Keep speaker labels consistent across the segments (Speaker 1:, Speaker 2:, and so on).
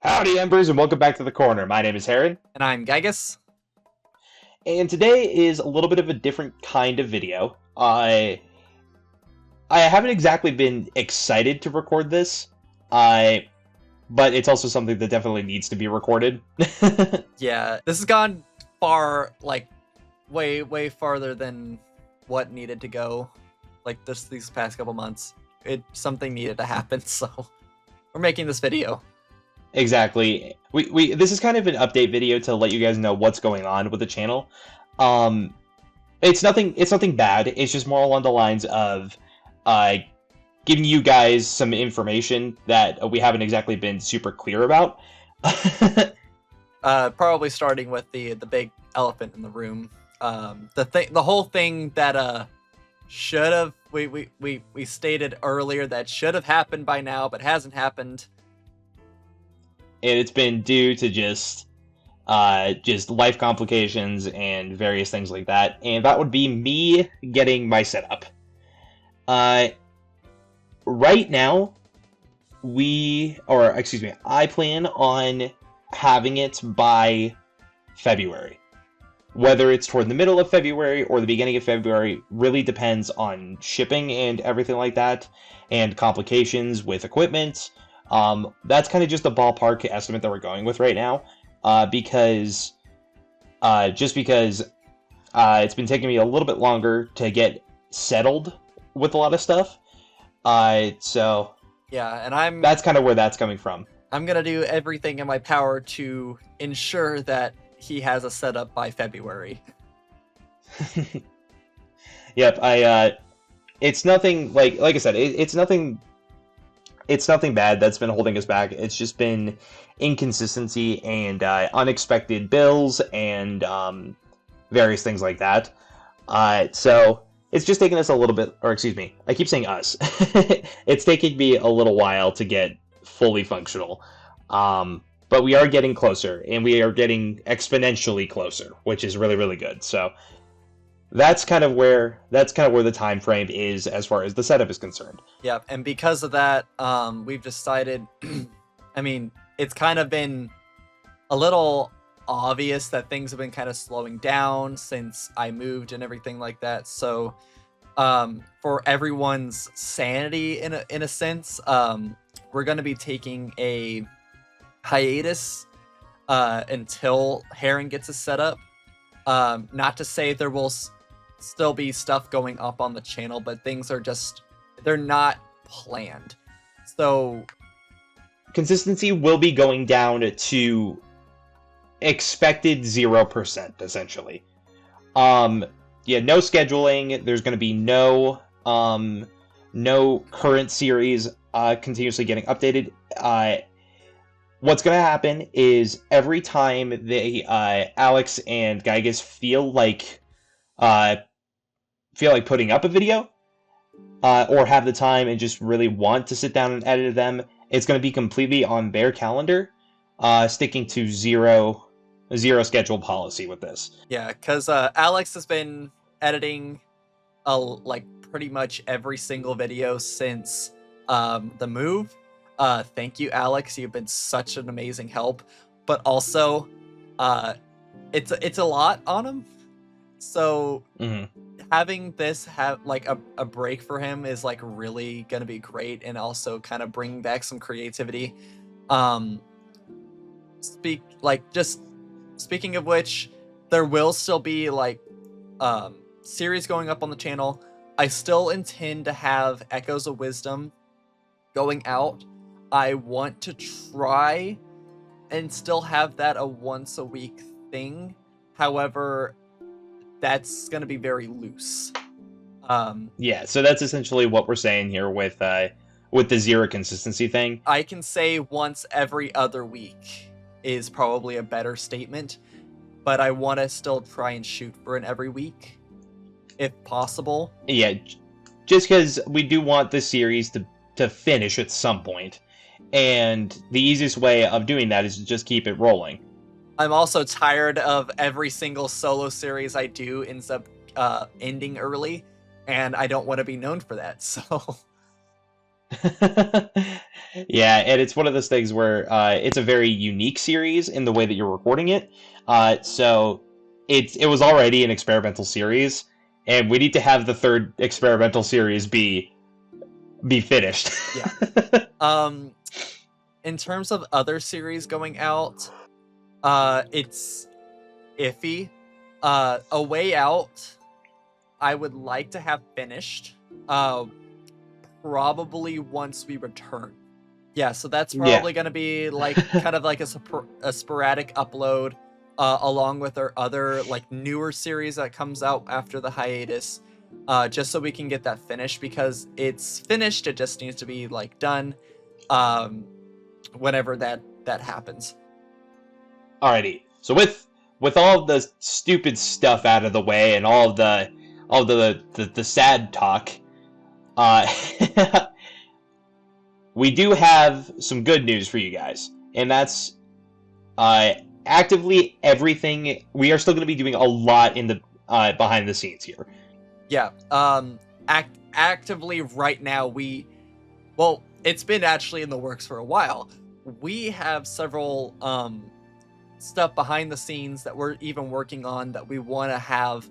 Speaker 1: Howdy, Embers, and welcome back to the corner. My name is Heron,
Speaker 2: And I'm Gygus.
Speaker 1: and today is a little bit of a different kind of video. I haven't exactly been excited to record this, I but it's also something that definitely needs to be recorded.
Speaker 2: Yeah, this has gone far, like, way farther than what needed to go. Like, these past couple months. Something needed to happen, so we're making this video.
Speaker 1: Exactly. We this is kind of an update video to let you guys know what's going on with the channel. Um, it's nothing bad. It's just more along the lines of uh giving you guys some information that we haven't exactly been super clear about.
Speaker 2: Probably starting with the big elephant in the room. The whole thing that should have we stated earlier that should have happened by now, but hasn't happened.
Speaker 1: And it's been due to just life complications and various things like that. And that would be me getting my setup. Uh, right now, I plan on having it by February. Whether it's toward the middle of February or the beginning of February really depends on shipping and everything like that, and complications with equipment. That's kind of just the ballpark estimate that we're going with right now, because it's been taking me a little bit longer to get settled with a lot of stuff. So
Speaker 2: Yeah, and
Speaker 1: that's kind of where that's coming from.
Speaker 2: I'm gonna do everything in my power to ensure that he has a setup by February.
Speaker 1: Yep, it's nothing like I said, it's nothing bad that's been holding us back. It's just been inconsistency and unexpected bills and various things like that. So it's just taking us a little bit, or excuse me, I keep saying us. It's taking me a little while to get fully functional. But we are getting closer, and we are getting exponentially closer, which is really, really good. So that's kind of where the time frame is as far as the setup is concerned.
Speaker 2: Yeah, and because of that, we've decided. I mean, it's kind of been a little obvious that things have been kind of slowing down since I moved and everything like that. So, for everyone's sanity, in a sense, we're going to be taking a hiatus until Heron gets a setup. Not to say there will still be stuff going up on the channel, but things are they're not planned. So
Speaker 1: Consistency will be going down to expected 0%, essentially. Yeah, no scheduling. There's going to be no current series continuously getting updated. What's going to happen is every time Alex and Gygas uh, feel like putting up a video, or have the time and just really want to sit down and edit them, it's going to be completely on their calendar, sticking to zero schedule policy with this.
Speaker 2: yeah, because Alex has been editing like pretty much every single video since the move. Thank you, Alex. You've been such an amazing help. But also, it's a lot on him. So having this have like a break for him is like really gonna be great, and also kind of bring back some creativity. Speaking of which, there will still be like series going up on the channel. I still intend to have Echoes of Wisdom going out. I want to try and still have that a once a week thing. However, that's going to be very loose.
Speaker 1: Yeah, so that's essentially what we're saying here with the zero consistency thing.
Speaker 2: I can say once every other week is probably a better statement, but I want to still try and shoot for an every week, if possible.
Speaker 1: Yeah, just because we do want this series to finish at some point, and the easiest way of doing that is to just keep it rolling.
Speaker 2: I'm also tired of every single solo series I do ends up ending early, and I don't want to be known for that, so
Speaker 1: Yeah, and it's one of those things where it's a very unique series in the way that you're recording it. So it was already an experimental series, and we need to have the third experimental series be finished.
Speaker 2: Yeah. In terms of other series going out, it's iffy. A Way Out, I would like to have finished. Probably once we return. Yeah, so that's
Speaker 1: Yeah.
Speaker 2: probably going to be like kind of like a sporadic upload, along with our other like newer series that comes out after the hiatus, just so we can get that finished, because it's finished. It just needs to be like done, whenever that happens.
Speaker 1: Alrighty. So with all the stupid stuff out of the way and all the sad talk, uh, we do have some good news for you guys, and that's actively everything. We are still going to be doing a lot in the behind the scenes here.
Speaker 2: Yeah. Actively right now, well, it's been actually in the works for a while. We have several stuff behind the scenes that we're even working on that we want to have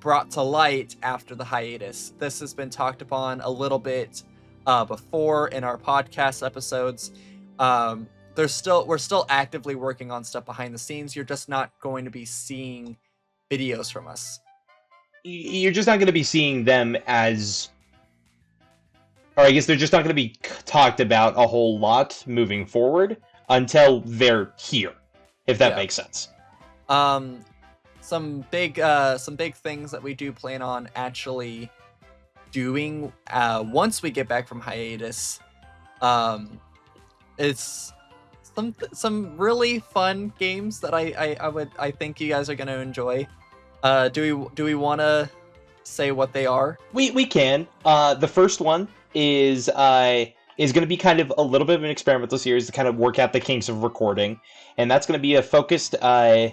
Speaker 2: brought to light after the hiatus. This has been talked upon a little bit before in our podcast episodes. We're still actively working on stuff behind the scenes. You're just not going to be seeing videos from us.
Speaker 1: You're just not going to be seeing them as, or I guess they're just not going to be talked about a whole lot moving forward until they're here, if that makes sense.
Speaker 2: Some big things that we do plan on actually doing once we get back from hiatus. It's some really fun games that I think you guys are gonna enjoy. Do we want to say what they are?
Speaker 1: We can. The first one is going to be kind of a little bit of an experimental series to kind of work out the kinks of recording, and that's going to be a focus on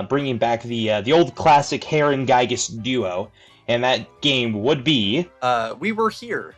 Speaker 1: bringing back the old classic Hare and Gygus duo, and that game would be
Speaker 2: We Were Here.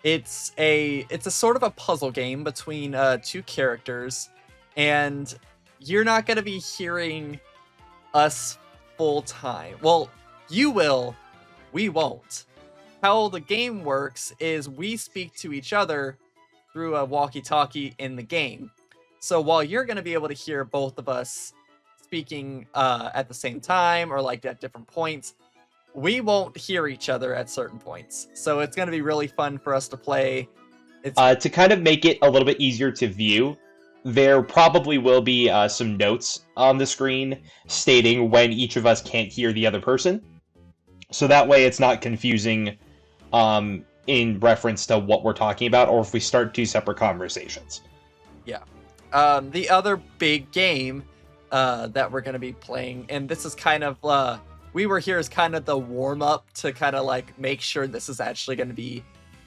Speaker 2: It's a sort of a puzzle game between two characters, and you're not going to be hearing us full time. Well, you will, we won't. How the game works is we speak to each other through a walkie-talkie in the game. So while you're going to be able to hear both of us speaking at the same time or like at different points, we won't hear each other at certain points. So it's going to be really fun for us to play.
Speaker 1: To kind of make it a little bit easier to view, there probably will be some notes on the screen stating when each of us can't hear the other person. So that way it's not confusing in reference to what we're talking about, or if we start two separate conversations.
Speaker 2: Yeah. The other big game that we're going to be playing, and this is kind of, We Were Here is kind of the warm-up to kind of like make sure this is actually going to be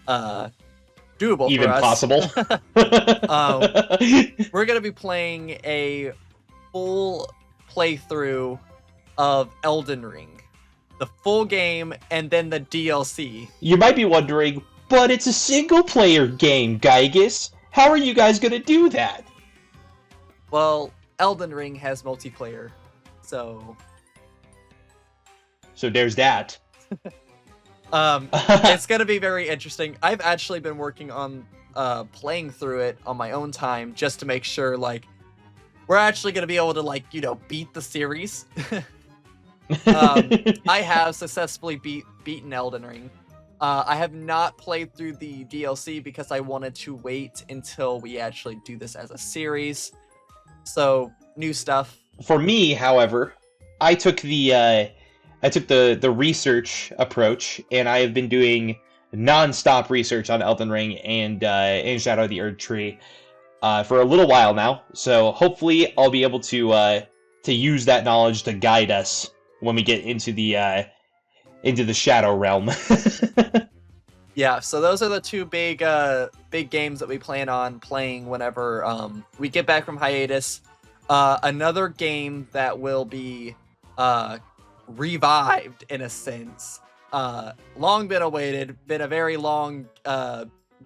Speaker 2: doable
Speaker 1: even
Speaker 2: for us.
Speaker 1: Possible.
Speaker 2: We're going to be playing a full playthrough of Elden Ring. The full game, and then the DLC.
Speaker 1: You might be wondering, but it's a single-player game, Gygus. How are you guys going to do that?
Speaker 2: Well, Elden Ring has multiplayer, so
Speaker 1: there's that.
Speaker 2: It's going to be very interesting. I've actually been working on playing through it on my own time just to make sure, like, we're actually going to be able to, like, you know, beat the series. I have successfully beaten Elden Ring. I have not played through the DLC because I wanted to wait until we actually do this as a series. So, new stuff.
Speaker 1: For me, however, I took the research approach, and I have been doing non-stop research on Elden Ring and Shadow of the Erdtree for a little while now. So hopefully, I'll be able to use that knowledge to guide us when we get into the Shadow Realm.
Speaker 2: Yeah, so those are the two big games that we plan on playing whenever we get back from hiatus. Another game that will be revived in a sense long been awaited, been a very long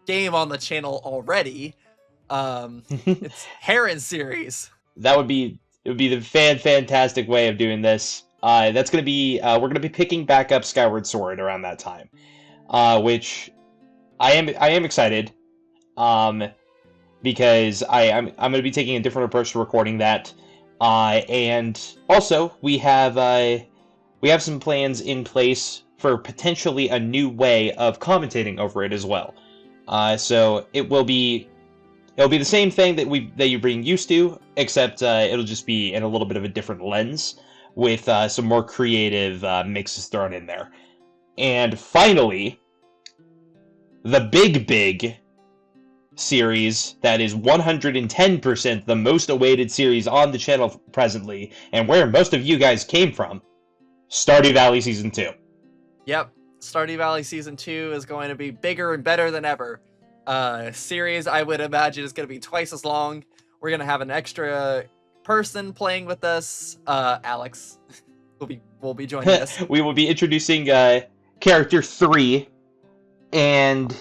Speaker 2: game on the channel already. It's Heron series.
Speaker 1: It would be the fantastic way of doing this. That's gonna be we're gonna be picking back up Skyward Sword around that time, which I am excited, because I'm gonna be taking a different approach to recording that, and also we have some plans in place for potentially a new way of commentating over it as well. So it'll be the same thing that you're being used to, except it'll just be in a little bit of a different lens, with some more creative mixes thrown in there. And finally, the big series that is 110% the most awaited series on the channel presently, and where most of you guys came from, Stardew Valley Season 2.
Speaker 2: Yep, Stardew Valley Season 2 is going to be bigger and better than ever. Series, I would imagine, is going to be twice as long. We're going to have an extra person playing with us. Alex will be joining us.
Speaker 1: We will be introducing character 3, and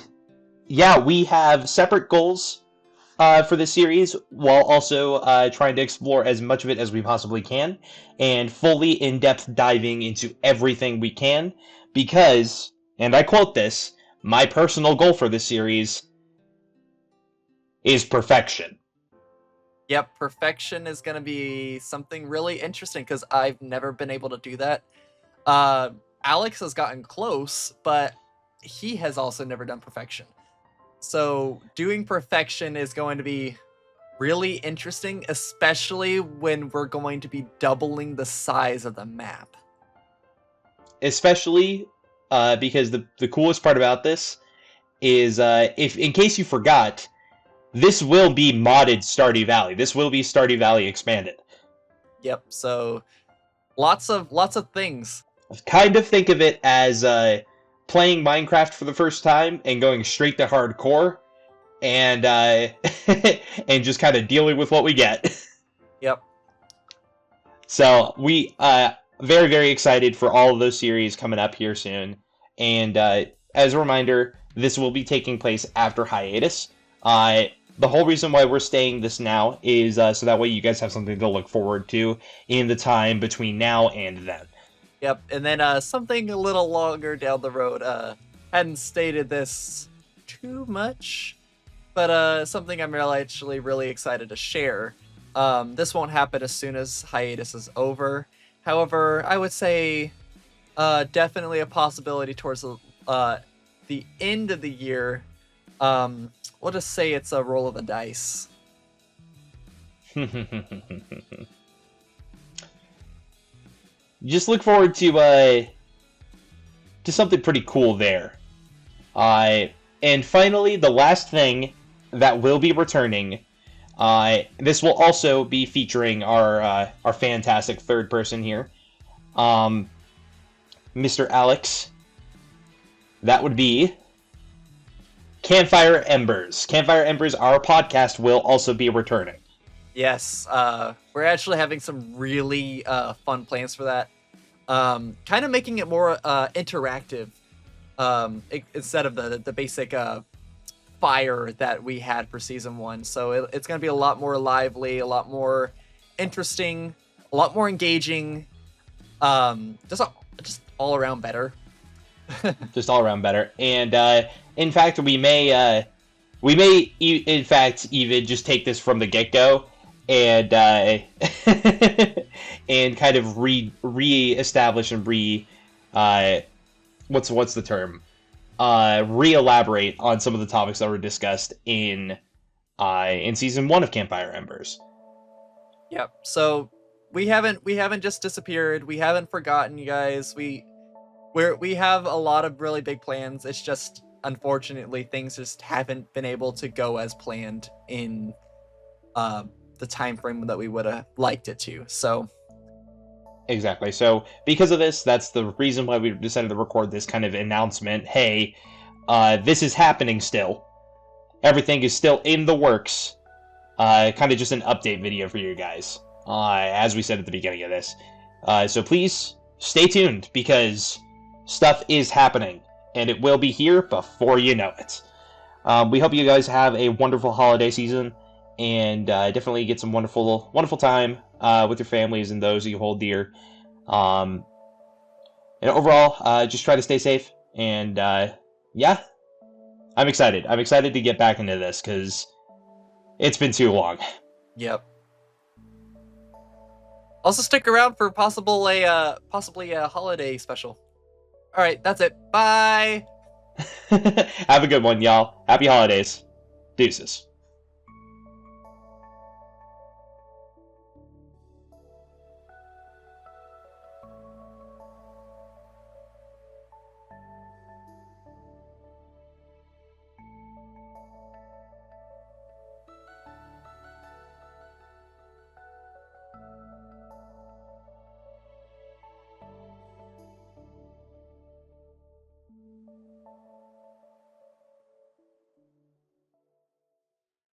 Speaker 1: yeah, we have separate goals for this series, while also trying to explore as much of it as we possibly can, and fully in-depth diving into everything we can, because, and I quote this, my personal goal for this series is perfection.
Speaker 2: Yep, perfection is going to be something really interesting, because I've never been able to do that. Alex has gotten close, but he has also never done perfection. So doing perfection is going to be really interesting, especially when we're going to be doubling the size of the map.
Speaker 1: Especially because the coolest part about this is, if in case you forgot, this will be modded Stardew Valley. This will be Stardew Valley expanded.
Speaker 2: Yep. So lots of things.
Speaker 1: Kind of think of it as playing Minecraft for the first time and going straight to hardcore, and and just kind of dealing with what we get.
Speaker 2: Yep.
Speaker 1: So we very excited for all of those series coming up here soon. And as a reminder, this will be taking place after hiatus. The whole reason why we're staying this now is so that way you guys have something to look forward to in the time between now and then.
Speaker 2: Yep, and then something a little longer down the road. Hadn't stated this too much, but something I'm actually really excited to share. This won't happen as soon as hiatus is over. However, I would say definitely a possibility towards the end of the year. We'll just say it's a roll of the dice.
Speaker 1: Just look forward to something pretty cool there. And finally, the last thing that will be returning. This will also be featuring our fantastic third person here, Mr. Alex. That would be Campfire Embers. Campfire Embers, our podcast, will also be returning.
Speaker 2: Yes, we're actually having some really fun plans for that. Kind of making it more interactive, instead of the basic fire that we had for season 1. So it's going to be a lot more lively, a lot more interesting, a lot more engaging, just all around better.
Speaker 1: Just all around better. And in fact, we may in fact even just take this from the get-go and and kind of re-establish and what's the term? Re-elaborate on some of the topics that were discussed in season 1 of Campfire Embers.
Speaker 2: Yep. So we haven't just disappeared. We haven't forgotten you guys. We have a lot of really big plans. It's just, unfortunately, things just haven't been able to go as planned in the time frame that we would have liked it to. So
Speaker 1: exactly. So because of this, that's the reason why we decided to record this kind of announcement. Hey, this is happening still. Everything is still in the works. Kind of just an update video for you guys, as we said at the beginning of this. So please stay tuned, because stuff is happening, and it will be here before you know it. We hope you guys have a wonderful holiday season, and definitely get some wonderful, wonderful time with your families and those you hold dear. And overall, just try to stay safe, and yeah, I'm excited. I'm excited to get back into this, because it's been too long.
Speaker 2: Yep. Also stick around for possibly a holiday special. All right, that's it. Bye.
Speaker 1: Have a good one, y'all. Happy holidays. Deuces.